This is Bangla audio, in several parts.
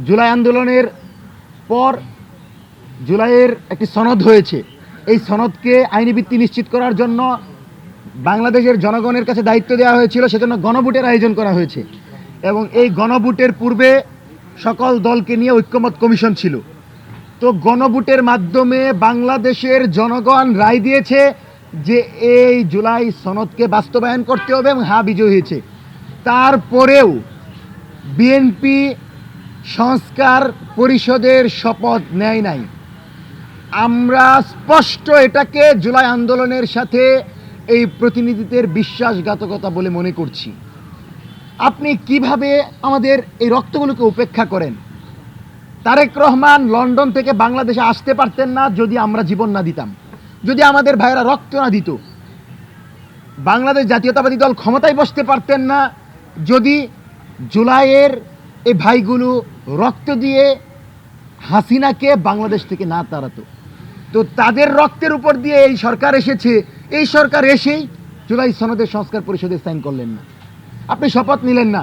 জুলাই আন্দোলনের পর জুলাইয়ের একটি সনদ হয়েছে। এই সনদকে আইনি ভিত্তি নিশ্চিত করার জন্য বাংলাদেশের জনগণের কাছে দায়িত্ব দেওয়া হয়েছিল, সেজন্য গণভোটের আয়োজন করা হয়েছে। এবং এই গণভোটের পূর্বে সকল দলকে নিয়ে ঐক্যমত কমিশন ছিল। তো গণভোটের মাধ্যমে বাংলাদেশের জনগণ রায় দিয়েছে যে এই জুলাই সনদকে বাস্তবায়ন করতে হবে এবং হ্যাঁ বিজয়ী হয়েছে। তারপরেও বিএনপি সংস্কার পরিষদের শপথ নেয় নাই। আমরা স্পষ্ট এটাকে জুলাই আন্দোলনের সাথে এই প্রতিনিধিদের বিশ্বাসঘাতকতা বলে মনে করছি। আপনি কিভাবে আমাদের এই রক্তগুলোকে উপেক্ষা করেন? তারেক রহমান লন্ডন থেকে বাংলাদেশে আসতে পারতেন না যদি আমরা জীবন না দিতাম, যদি আমাদের ভাইয়েরা রক্ত না দিত। বাংলাদেশ জাতীয়তাবাদী দল ক্ষমতায় বসতে পারতেন না যদি জুলাইয়ের এই ভাইগুলো রক্ত দিয়ে হাসিনাকে বাংলাদেশ থেকে না তাড়াতো। তো তাদের রক্তের উপর দিয়ে এই সরকার এসেছে। এই সরকার এসেই জুলাই সনদের সংস্কার পরিষদে সাইন করলেন না। আপনি শপথ নিলেন না,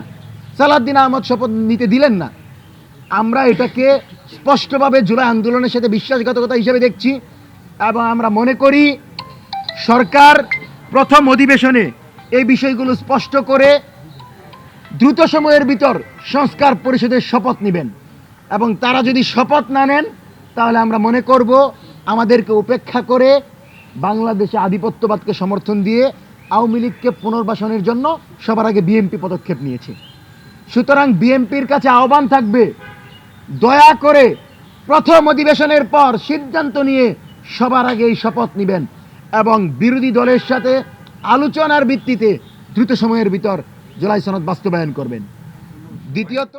সালাউদ্দিন আহমদ শপথ নিতে দিলেন না। আমরা এটাকে স্পষ্টভাবে জুলাই আন্দোলনের সাথে বিশ্বাসঘাতকতা হিসেবে দেখছি এবং আমরা মনে করি সরকার প্রথম অধিবেশনে এই বিষয়গুলো স্পষ্ট করে দ্রুত সময়ের ভিতর সংস্কার পরিষদের শপথ নেবেন। এবং তারা যদি শপথ না নেন তাহলে আমরা মনে করব আমাদেরকে উপেক্ষা করে বাংলাদেশে আধিপত্যবাদকে সমর্থন দিয়ে আওয়ামী লীগকে পুনর্বাসনের জন্য সবার আগে বিএনপি পদক্ষেপ নিয়েছে। সুতরাং বিএনপির কাছে আহ্বান থাকবে, দয়া করে প্রথম অধিবেশনের পর সিদ্ধান্ত নিয়ে সবার আগে এই শপথ নেবেন এবং বিরোধী দলের সাথে আলোচনার ভিত্তিতে দ্রুত সময়ের ভিতর জুলাই সনদ বাস্তবায়ন করবেন। দ্বিতীয়ত